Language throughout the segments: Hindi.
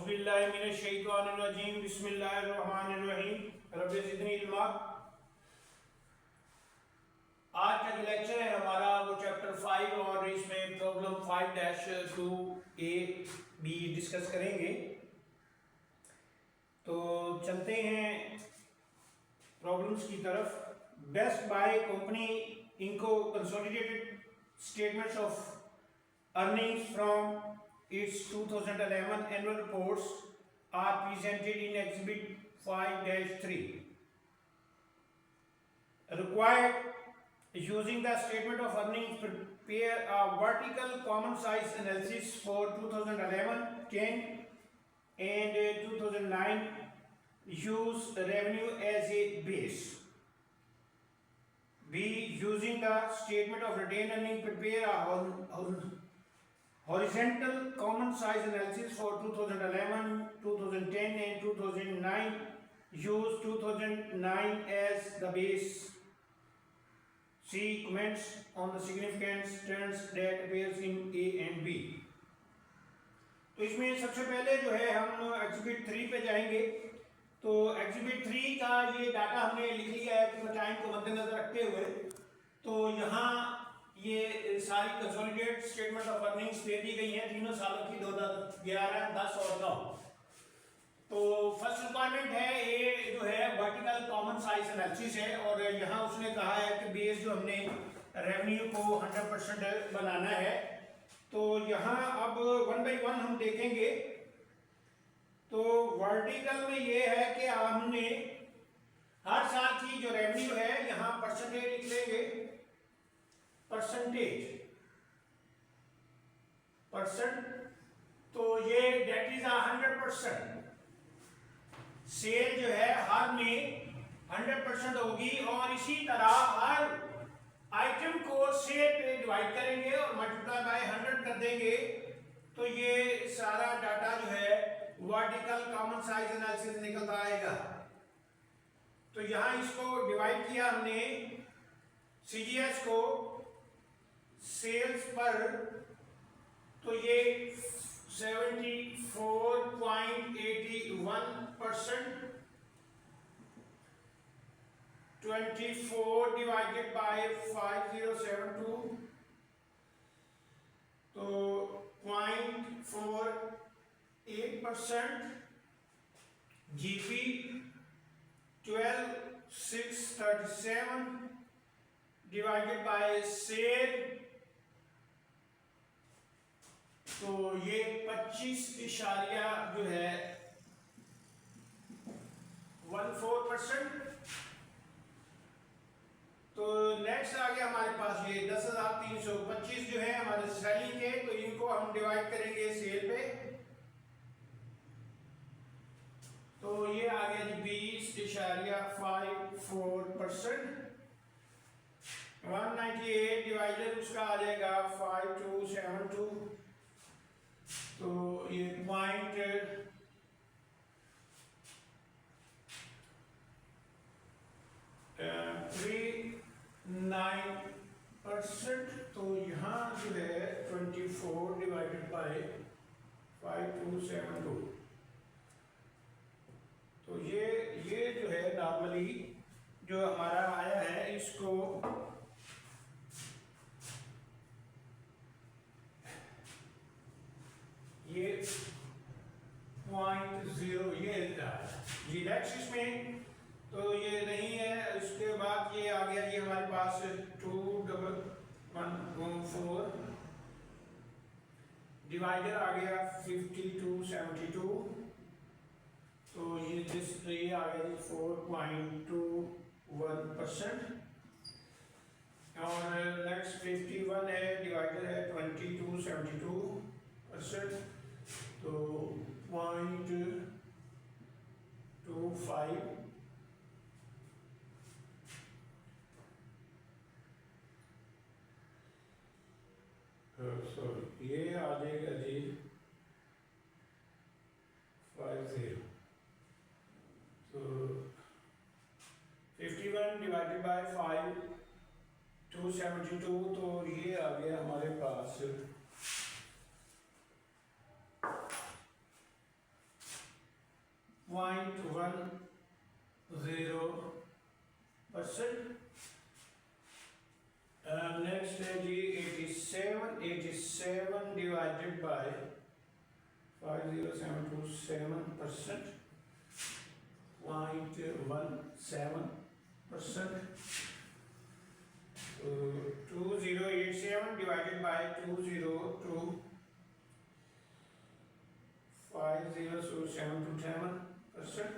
औज़ुबिल्लाहिमिनश्शैतानिर्रजीम बिस्मिल्लाहिर्रहमानिर्रहीम रब्बि ज़िदनी इल्मा। आज का जो लेक्चर है हमारा वो चैप्टर 5 और इसमें प्रॉब्लम 5-2 ए बी डिस्कस करेंगे। तो चलते हैं प्रॉब्लम्स की तरफ। बेस्ट बाय कंपनी इनको consolidated statements of earnings from its 2011 annual reports are presented in Exhibit 5-3. Required using the statement of earnings, prepare a vertical common size analysis for 2011, 10 and 2009. Use revenue as a base. B. Using the statement of retained earnings, prepare a horizontal common size analysis for 2011, 2010 and 2009. Use 2009 as the base. C. Comments on the significant trends that appears in A and B. तो इसमें सबसे पहले जो है हम एग्जिबिट 3 पे जाएंगे। तो एग्जिबिट 3 का ये डाटा हमने लिख लिया है कि टाइम को मद्देनजर रखते हुए। तो यहाँ ये सारी कंसोलिडेटेड स्टेटमेंट ऑफ अर्निंग्स दे दी गई हैं तीनों सालों की, 2011, 10 और 9। तो फर्स्ट रिक्वायरमेंट है ये जो है वर्टिकल कॉमन साइज एनालिसिस है, और यहाँ उसने कहा है कि बेस जो हमने रेवेन्यू को 100% बनाना है। तो यहाँ अब 1 बाई 1 हम देखेंगे। तो वर्टिकल में ये है कि हमने हर साल की जो रेवेन्यू है यहाँ परसेंटेज लिख लेंगे। परसेंट तो ये डेट इज 100%। सेल जो है हर में 100% होगी, और इसी तरह हर आइटम को सेल पे डिवाइड करेंगे और मल्टीप्लाई बाय 100 कर देंगे। तो ये सारा डाटा जो है वर्टिकल कॉमन साइज एनालिसिस निकल आएगा। तो यहाँ इसको डिवाइड किया हमने सीजीएस को सेल्स पर, तो ये 74.81%, 24 डिवाइडेड बाय 5072, तो 0.48%। जीपी 12637 डिवाइडेड बाय सेल, तो ये 25 इशारिया जो है 14%। तो नेक्स्ट आ गया हमारे पास ये 10,325 जो है हमारे सेलिंग के, तो इनको हम डिवाइड करेंगे सेल पे। तो ये आ गया जी 20.54%। 198 डिवाइडेड उसका आ जाएगा 5272, तो ये 0.39%। तो यहाँ जो है 24 डिवाइडेड बाय 5272, तो ये जो है नॉर्मली जो हमारा आया है, इसको ये 0.0 ये नेक्स्ट में, तो ये नहीं है। उसके बाद ये आ गया जी हमारे पास 2114 डिवाइडर आ गया 5272, तो ये आ गया जी 4.21%। और नेक्स्ट 51 है, डिवाइडर है 2272%, तो 0.25। सॉरी, ये आ जाएगा जी 50। तो 51 डिवाइडेड बाय 5272, तो ये आ गया हमारे पास 2.10%। नेक्स्ट है जी 87 divided by 50727%, 0.17%। 2087 divided by 202 50727%,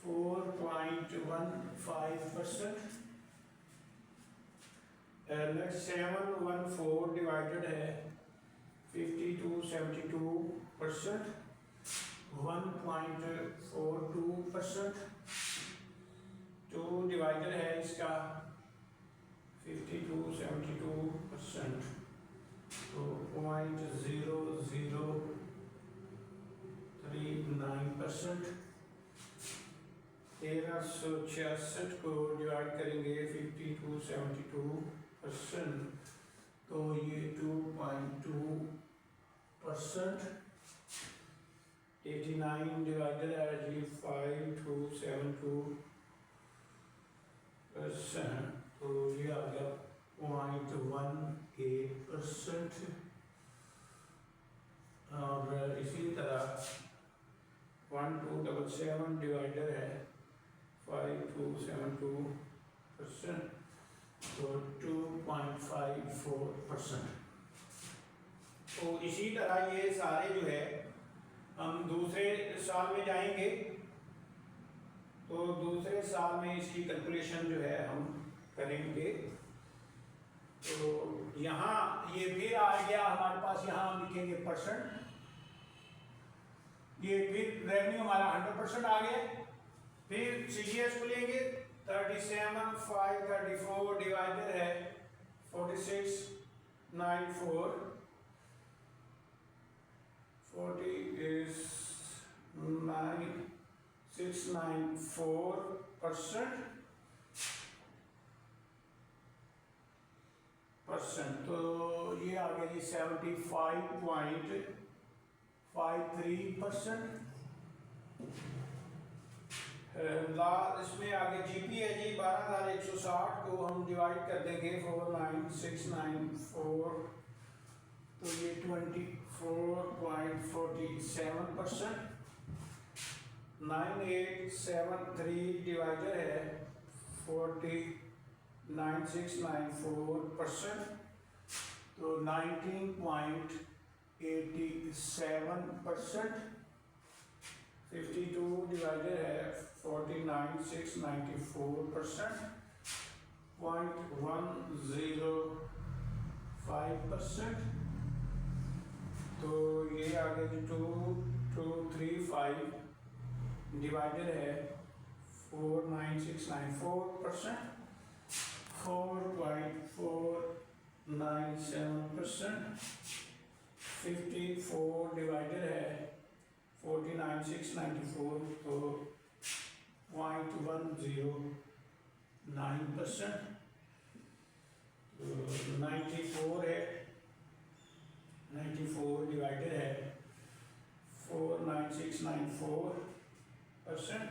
4.15%। Next 714 divided है 5272%, 1.42%। 2 डिवाइडेड है इसका 5272%, तो 0.0039%। 1366 को डिवाइड करेंगे 5272%, तो ये 2.2%। 89 डिवाइडेड है जी 5272%, तो ये आ गया 0.18%। और इसी तरह 1277 डिवाइडर है 5272%, तो 2.54%। तो इसी तरह ये सारे जो है हम दूसरे साल में जाएंगे, तो दूसरे साल में इसकी कैलकुलेशन जो है हम करेंगे। तो यहाँ ये फिर आ गया हमारे पास, यहाँ हम लिखेंगे परसेंट। ये फिर रेवेन्यू हमारा 100% आ गया। फिर CGS को लेंगे 37534 डिवाइडेड है 4694, 49694%। तो ये आ गया जी 75.53%। इसमें आगे GP है जी 12160 को हम डिवाइड कर देंगे 49694, तो ये 24.47%। 9873 डिवाइडर है 49694%, तो 19.87%। 52 डिवाइडर है 49694%, 0.105%। तो ये आगे 2235 डिवाइडर है 49694%, 4.497%। 54 डिवाइडर है 49694, तो 0.109%। 94 है, 94 डिवाइडेड है 49694%,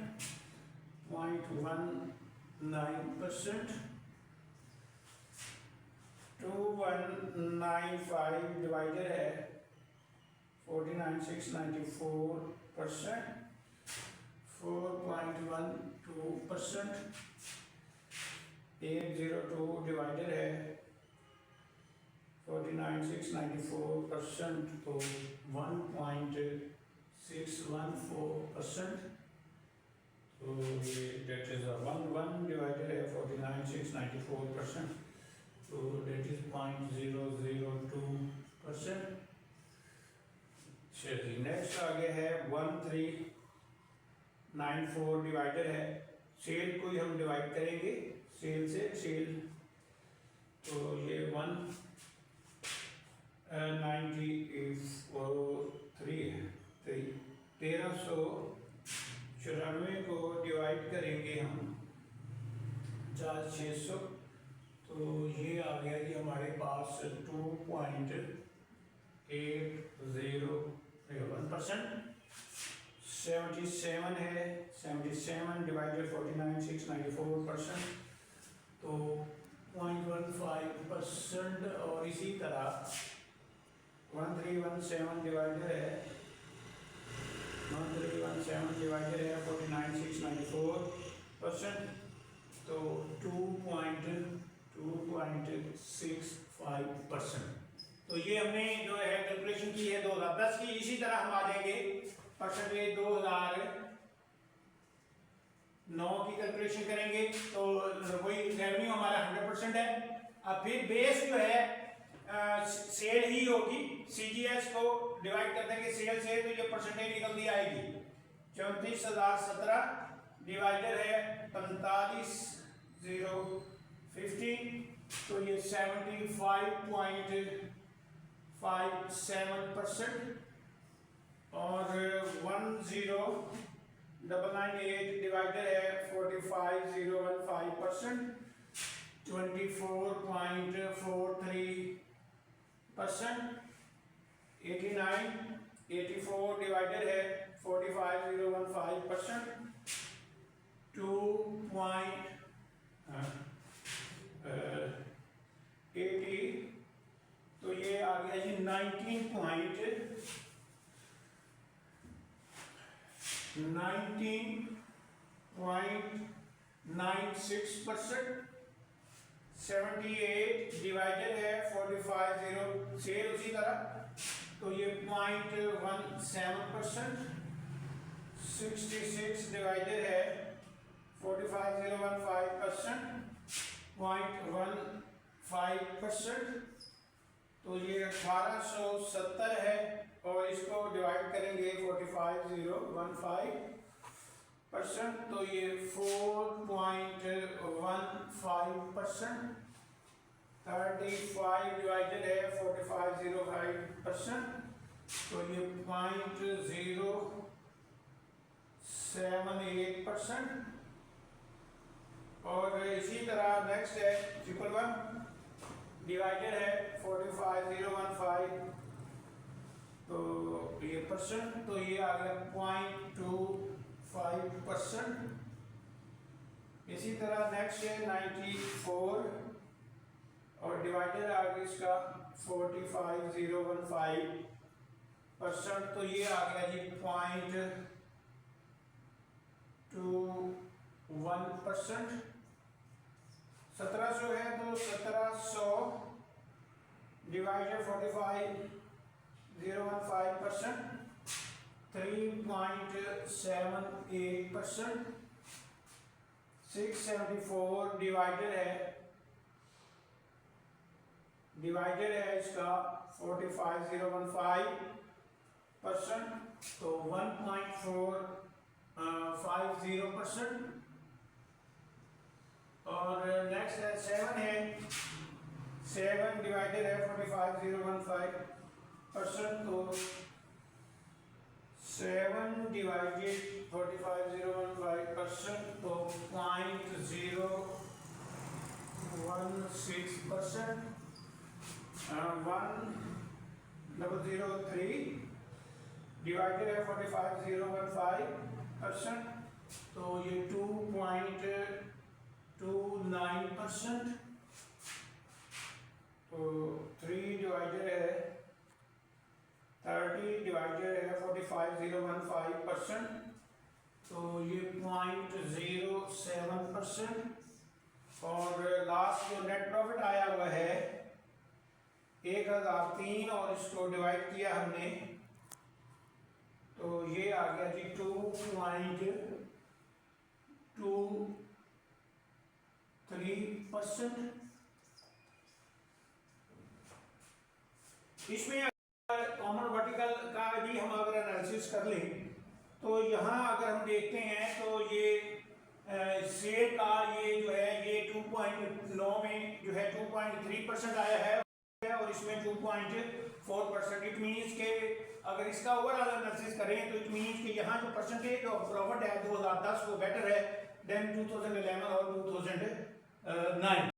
0.19%। 2195 डिवाइडेड है 49694%, 4.12%। 802 डिवाइडेड है 49694%, तो 1.614%। तो ये डेट इज 1 डिवाइडेड है 49694%, तो डेट इज 0.002%। चलिए नेक्स्ट आगे है 1394 डिवाइडर है, सेल को ही हम डिवाइड करेंगे सेल से। सेल तो ये 193 है, 1394 को डिवाइड करेंगे हम 4600, तो ये आ गया जी हमारे पास 2.801%। 77 है, 77 डिवाइडेड 49,694%, तो 0.15%। और इसी तरह 1317 डिवाइडेड है 49,694%, तो 2.65%। तो ये हमने जो है कैलकुलेशन की है 2010 की। इसी तरह हम आ जाएंगे परसेंटेज 2009 की कैलकुलेशन करेंगे, तो वही रेवेन्यू हमारा 100% है। अब फिर बेस जो है सेल ही होगी, सीजीएस को डिवाइड कर देंगे सेल से, तो ये परसेंटेज निकलती आएगी 34,017 डिवाइडेड है 45,050, तो ये 75.57%। और 10,998 डिवाइडेड है 45,015%, 24.43%। 84 डिवाइडेड है 45,015%, 2.80, तो ये आ गया जी 19.96%। 78 डिवाइडेड है 45,000 सेल उसी तरह, तो ये 0.17%। 66 डिवाइडेड है 45,015%, 0.15%, तो ये 1870 है। और इसको डिवाइड करेंगे 45,015%, तो ये 4.15%। 35 डिवाइडेड है 45,005%, तो ये 0.078%। और इसी तरह नेक्स्ट है 111 डिवाइडेड है 45,015, तो ये परसेंट, तो ये आ गया 0.25%। इसी तरह नेक्स्ट है 94 और डिवाइडेड आ गया इसका 45,015%, तो ये आ गया जी 0.21%। 1700 है, तो 1700 डिवाइडेड 45,015%, 3.78%। 674 डिवाइडेड है इसका 45,015%, तो 1.450%। और नेक्स्ट है 7 है, 7 डिवाइडेड है 45,015%, तो 7 डिवाइडेड 45,015%, तो 0.016%। 1003 डिवाइडेड है 45,015%, तो ये 2.29%। तो 3 डिवाइडेड है 30 डिवाइडेड है 45,015%, तो ये 0.07%। और लास्ट जो नेट प्रॉफिट आया हुआ है 1003 और इसको डिवाइड किया हमने, तो ये आ गया जी 2.23%। इसमें कॉमन वर्टिकल का भी हम अगर एनालिसिस कर लें, तो यहाँ अगर हम देखते हैं तो ये सेल का ये जो है ये 2.9 में जो है 2.3% आया है, और इसमें 2.4%। इट मीन्स के अगर इसका ओवरऑल एनालिसिस करें तो इट मीन्स कि यहाँ जो परसेंटेज ऑफ प्रॉफिट है 2010 वो बेटर है देन 2011 और 2009।